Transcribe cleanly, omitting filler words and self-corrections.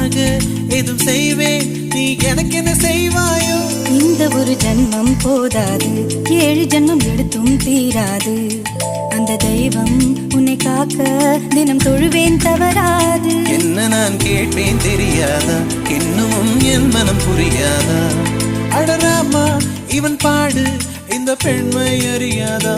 உனக்காக எதுவும் செய்வேன், நீ எனக்கு என்ன செய்வாயோ? இந்த ஒரு ஜன்மம் போதாது, 7 ஜன்மம் எடுத்தும் தீராது. அந்த தெய்வம் உன்னை காக்க தினம் தொழுவேன், தவறாது. என்ன நான் கேட்பேன் தெரியாதா, இன்னமும் என் மனம் புரியாதா? அடராமா இவன் பாடு இந்த பெண்மை அறியாதா?